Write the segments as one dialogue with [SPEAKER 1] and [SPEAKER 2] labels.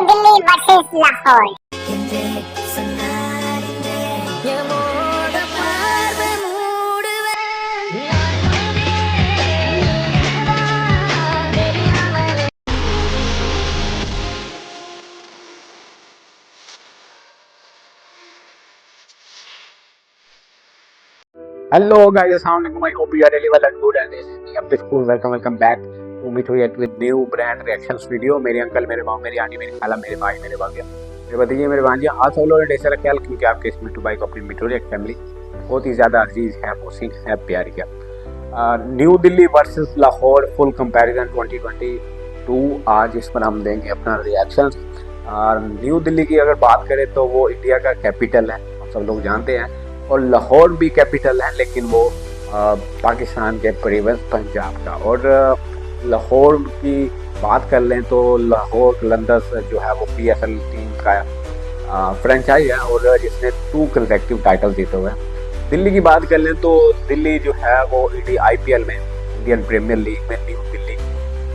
[SPEAKER 1] Delhi versus Lahore.
[SPEAKER 2] Hello guys, assalamualaikum. I hope you are really well and good and this is me up school. Welcome back to me to yet with new brand reactions video. मेरे uncle, मेरे माँ, मेरी aunty, मेरी खाला, मेरे भाई, मेरे भाभी, मेरे भतीजे, मेरे भांजे, आप सब लोग ऐसा ख्याल क्योंकि आपके इस मिट्टू भाई को अपनी मिट्टू रिएक्ट फैमिली बहुत ही ज़्यादा अजीज है, मोहसिन है, प्यारी है। New Delhi versus Lahore full comparison 2022 आज इस पर हम देंगे अपना रिएक्शन। न्यू दिल्ली की अगर बात करें तो वो इंडिया का कैपिटल है, हम सब लोग जानते हैं, और लाहौर भी कैपिटल है लेकिन वो पाकिस्तान के प्रोविंस पंजाब का। और लाहौर की बात कर लें तो लाहौर कलंदर्स जो है वो PSL टीम का फ्रेंचाइज है और जिसने 2 कंसेक्यूटिव टाइटल जीते हुए हैं। दिल्ली की बात कर लें तो दिल्ली जो है वो IPL में इंडियन प्रीमियर लीग में न्यू दिल्ली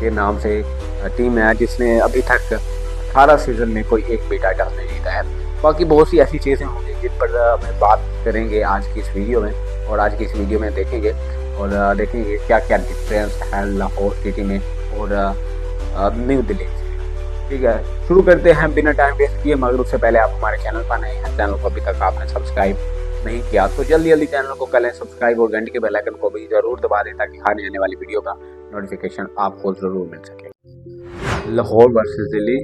[SPEAKER 2] के नाम से टीम है जिसने अभी तक 18 सीजन में कोई एक भी टाइटल नहीं जीता है। बाकी बहुत सी ऐसी चीज़ें होंगी जिन पर हम बात करेंगे आज की इस वीडियो में, और आज की इस वीडियो में देखेंगे और देखेंगे क्या क्या डिफरेंस है लाहौर सिटी में और न्यू दिल्ली से। ठीक है, शुरू करते हैं बिना टाइम वेस्ट किए। मगर उससे पहले आप हमारे चैनल पर नए हैं, चैनल को अभी तक आपने सब्सक्राइब नहीं किया तो जल्दी जल्दी चैनल को कर लें सब्सक्राइब और घंटे के बेल आइकन को भी ज़रूर दबा दें ताकि आने आने वाली वीडियो का नोटिफिकेशन आपको ज़रूर मिल सके। लाहौर वर्सेस दिल्ली।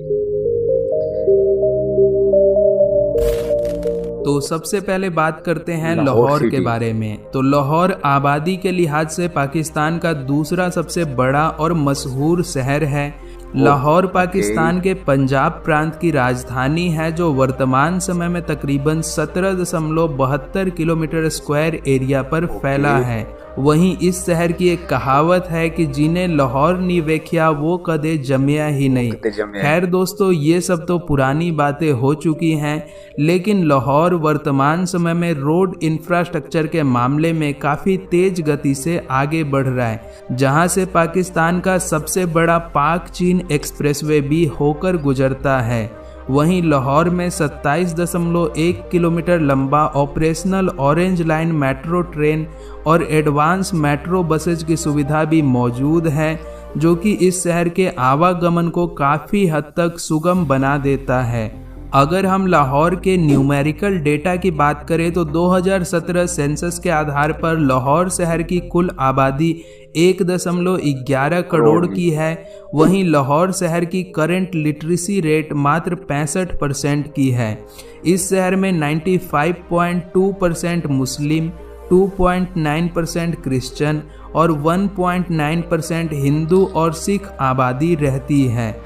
[SPEAKER 3] तो सबसे पहले बात करते हैं लाहौर के बारे में। तो लाहौर आबादी के लिहाज से पाकिस्तान का दूसरा सबसे बड़ा और मशहूर शहर है। लाहौर पाकिस्तान के पंजाब प्रांत की राजधानी है जो वर्तमान समय में तकरीबन 17.72 किलोमीटर स्क्वायर एरिया पर फैला है। वहीं इस शहर की एक कहावत है कि जिन्हें लाहौर नी वेख्या वो कदे जमिया ही नहीं। खैर दोस्तों, ये सब तो पुरानी बातें हो चुकी हैं, लेकिन लाहौर वर्तमान समय में रोड इंफ्रास्ट्रक्चर के मामले में काफ़ी तेज गति से आगे बढ़ रहा है, जहां से पाकिस्तान का सबसे बड़ा पाक चीन एक्सप्रेसवे भी होकर गुजरता है। वहीं लाहौर में 27.1 किलोमीटर लंबा operational orange line metro train और एडवांस मेट्रो बसेज की सुविधा भी मौजूद है, जो कि इस शहर के आवागमन को काफ़ी हद तक सुगम बना देता है। अगर हम लाहौर के न्यूमेरिकल डेटा की बात करें तो 2017 सेंसस के आधार पर लाहौर शहर की कुल आबादी 1.11 करोड़ की है। वहीं लाहौर शहर की करंट लिटरेसी रेट मात्र 65% की है। इस शहर में 95.2% मुस्लिम, 2.9% क्रिश्चियन और 1.9% हिंदू और सिख आबादी रहती है।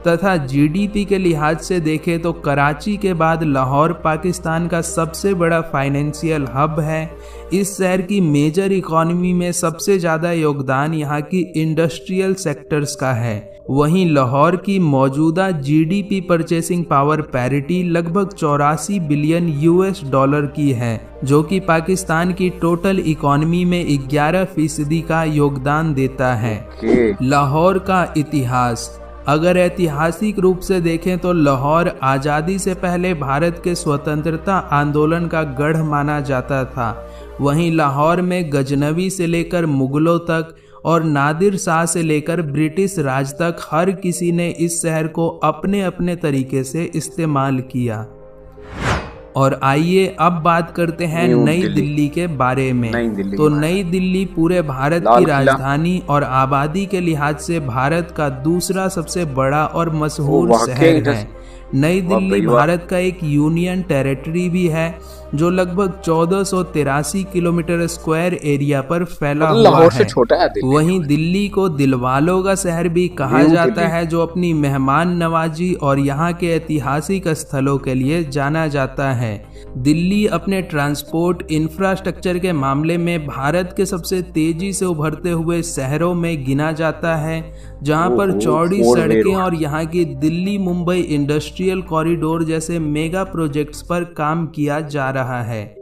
[SPEAKER 3] तथा GDP के लिहाज से देखें तो कराची के बाद लाहौर पाकिस्तान का सबसे बड़ा फाइनेंशियल हब है। इस शहर की मेजर इकोनॉमी में सबसे ज़्यादा योगदान यहाँ की इंडस्ट्रियल सेक्टर्स का है। वहीं लाहौर की मौजूदा GDP परचेसिंग पावर पैरिटी लगभग 84 बिलियन US की है, जो कि पाकिस्तान की टोटल इकोनॉमी में 11% का योगदान देता है। लाहौर का इतिहास। अगर ऐतिहासिक रूप से देखें तो लाहौर आज़ादी से पहले भारत के स्वतंत्रता आंदोलन का गढ़ माना जाता था। वहीं लाहौर में गजनवी से लेकर मुगलों तक और नादिर शाह से लेकर ब्रिटिश राज तक हर किसी ने इस शहर को अपने अपने तरीके से इस्तेमाल किया। और आइए अब बात करते हैं नई दिल्ली के बारे में। तो नई दिल्ली पूरे भारत की राजधानी और आबादी के लिहाज से भारत का दूसरा सबसे बड़ा और मशहूर शहर है। नई दिल्ली भारत का एक यूनियन टेरिटरी भी है जो लगभग 1483 किलोमीटर स्क्वायर एरिया पर फैला हुआ है। वहीं दिल्ली को दिलवालों का शहर भी कहा जाता है, जो अपनी मेहमान नवाजी और यहाँ के ऐतिहासिक स्थलों के लिए जाना जाता है। दिल्ली अपने ट्रांसपोर्ट इंफ्रास्ट्रक्चर के मामले में भारत के सबसे तेजी से उभरते हुए शहरों में गिना जाता है, जहां पर चौड़ी सड़कें और यहाँ की दिल्ली मुंबई इंडस्ट्रियल कॉरिडोर जैसे मेगा प्रोजेक्ट्स पर काम किया जा रहा है।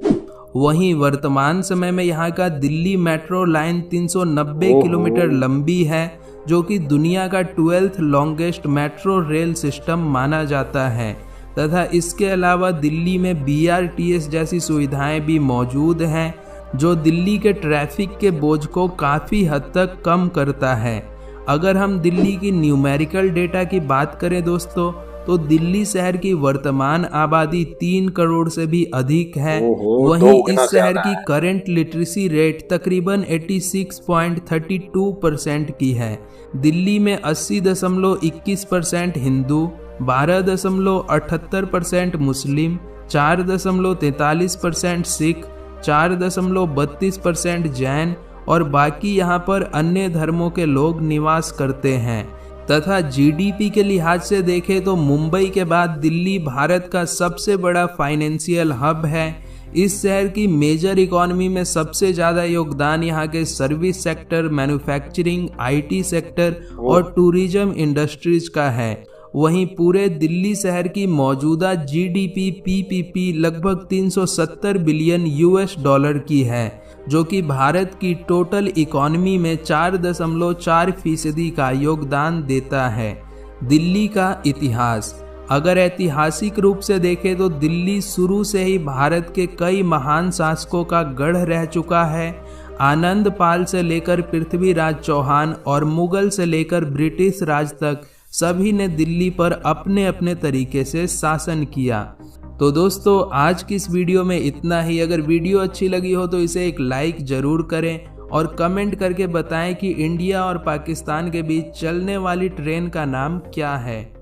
[SPEAKER 3] वहीं वर्तमान समय में यहाँ का दिल्ली मेट्रो लाइन 390 किलोमीटर लंबी है, जो कि दुनिया का 12th longest metro rail system माना जाता है, तथा इसके अलावा दिल्ली में BRTS जैसी सुविधाएं भी मौजूद हैं, जो दिल्ली के ट्रैफिक के बोझ को काफ़ी हद तक कम करता है। अगर हम दिल्ली की न्यूमेरिकल डेटा की बात करें दोस्तों, तो दिल्ली शहर की वर्तमान आबादी 3 करोड़ से भी अधिक है। वहीं इस शहर की करंट लिटरेसी रेट तकरीबन 86.32% की है। दिल्ली में 80.21% हिंदू, 12.78% मुस्लिम, 4.43% सिख, 4.32% जैन और बाकी यहाँ पर अन्य धर्मों के लोग निवास करते हैं। तथा GDP के लिहाज से देखें तो मुंबई के बाद दिल्ली भारत का सबसे बड़ा फाइनेंशियल हब है। इस शहर की मेजर इकोनॉमी में सबसे ज़्यादा योगदान यहाँ के service sector, manufacturing, IT sector और टूरिज्म इंडस्ट्रीज का है। वहीं पूरे दिल्ली शहर की मौजूदा GDP PPP लगभग 370 बिलियन US$ की है, जो कि भारत की टोटल इकॉनमी में 4.4% का योगदान देता है। दिल्ली का इतिहास, अगर ऐतिहासिक रूप से देखें तो दिल्ली शुरू से ही भारत के कई महान शासकों का गढ़ रह चुका है। आनंद पाल से लेकर पृथ्वीराज चौहान और मुगल से लेकर ब्रिटिश राज तक सभी ने दिल्ली पर अपने अपने तरीके से शासन किया। तो दोस्तों आज की इस वीडियो में इतना ही। अगर वीडियो अच्छी लगी हो तो इसे एक लाइक ज़रूर करें और कमेंट करके बताएं कि इंडिया और पाकिस्तान के बीच चलने वाली ट्रेन का नाम क्या है।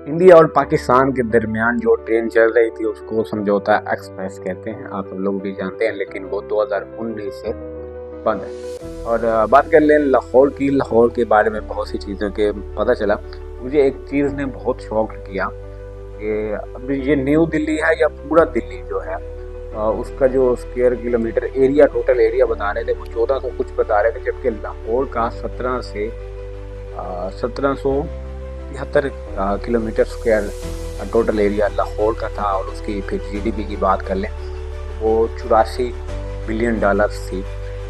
[SPEAKER 2] इंडिया और पाकिस्तान के दरमियान जो ट्रेन चल रही थी उसको समझौता एक्सप्रेस कहते हैं, आप लोग भी जानते हैं, लेकिन वो 2019 से बंद है। और बात कर लें लाहौर की, लाहौर के बारे में बहुत सी चीज़ों के पता चला। मुझे एक चीज़ ने बहुत शौक किया कि अभी ये न्यू दिल्ली है या पूरा दिल्ली जो है उसका जो square kilometre area, total area बता रहे थे वो 1400 कुछ बता रहे थे, जबकि लाहौर का 1773 kilometre square total area Lahore का था। और उसकी फिर GDP की बात कर लें वो $84 बिलियन थी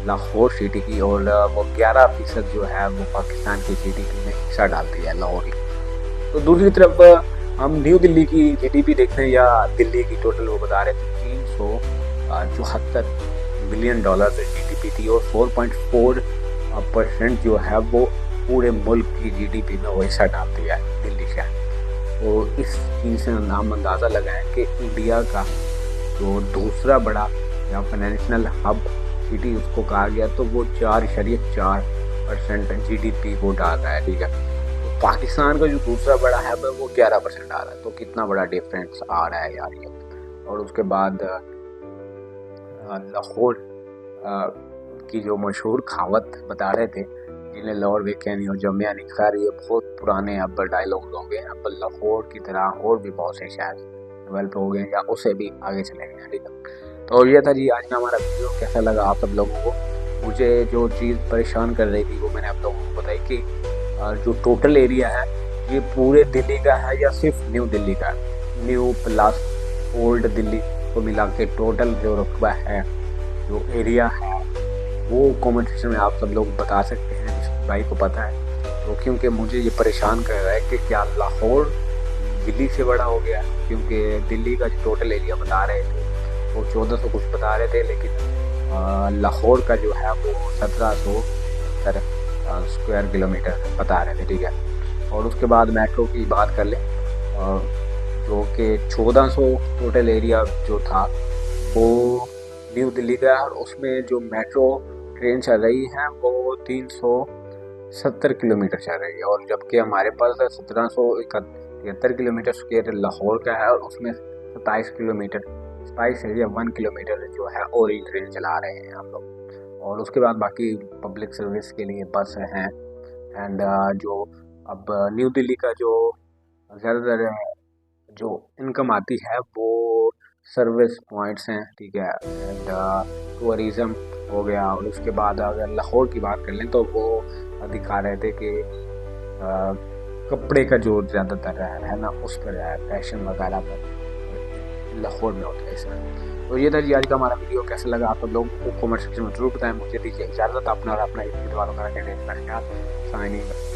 [SPEAKER 2] लाहौर सिटी की, और वो 11% जो है वो पाकिस्तान की GDP में हिस्सा डालती है लाहौर की। तो दूसरी तरफ हम न्यू दिल्ली की GDP देखते हैं या दिल्ली की टोटल, वो बता रहे थे 374 बिलियन GDP थी और 4.4% जो है वो पूरे मुल्क की GDP में वो हिस्सा डालती है दिल्ली शहर। तो इस चीज़ से हम अंदाज़ा लगाएं कि इंडिया का जो दूसरा बड़ा या फाइनेंशियल हब सिटी उसको कहा गया, तो वो 4.4% GDP को डाल रहा है, ठीक है। तो पाकिस्तान का जो दूसरा बड़ा हब है वो 11% आ रहा है, तो कितना बड़ा डिफरेंस आ रहा है यार ये। और उसके बाद लाहौर की जो मशहूर खावत बता रहे थे, जिन्हें लाहौर वेखे नहीं और जमिया नहीं, खैर ये बहुत पुराने अब डायलॉग होंगे। अब लाहौर की तरह और भी बहुत से शहर डेवलप हो गए या उससे भी आगे चले गए, ठीक है। तो ये था जी आज का हमारा वीडियो। कैसा लगा आप सब लोगों को? मुझे जो चीज़ परेशान कर रही थी वो मैंने आप लोगों को बताई कि जो टोटल एरिया है ये पूरे दिल्ली का है या सिर्फ न्यू दिल्ली का है। न्यू प्लस ओल्ड दिल्ली को मिला के टोटल जो रकबा है, जो एरिया है, वो कमेंट सेक्शन में आप सब लोग बता सकते हैं, जिस भाई को पता है। तो क्योंकि मुझे ये परेशान कर रहा है कि क्या लाहौर दिल्ली से बड़ा हो गया, क्योंकि दिल्ली का जो टोटल एरिया बता रहे थे वो 1400 कुछ बता रहे थे, लेकिन लाहौर का जो है वो 1770 स्क्वायर किलोमीटर बता रहे थे, ठीक है। और उसके बाद मेट्रो की बात कर लें जो कि 1400 टोटल एरिया जो था वो न्यू दिल्ली का है, और उसमें जो मेट्रो ट्रेन चल रही है वो 370 किलोमीटर चल रही है। और जबकि हमारे पास 1773 किलोमीटर स्क्वायर लाहौर का है, और उसमें 27 किलोमीटर 1 किलोमीटर जो है ऑरेंज ट्रेन चला रहे हैं हम लोग। और उसके बाद बाकी पब्लिक सर्विस के लिए बस हैं। एंड जो अब न्यू दिल्ली का जो ज़्यादातर जो इनकम आती है वो सर्विस पॉइंट्स हैं, ठीक है, एंड टूरिज़म हो गया। और उसके बाद अगर लाहौर की बात कर लें तो वो दिखा रहे थे कि कपड़े का जो ज़्यादातर है ना उस पर है, फैशन वगैरह पर लाहौर में होता है इसका। तो ये था जी आज का हमारा वीडियो, कैसा लगा आप लोग को कमेंट सेक्शन में जरूर बताएं। मुझे दीजिए इजाज़त, अपना और अपना ईद वालों का रखें साइनिंग।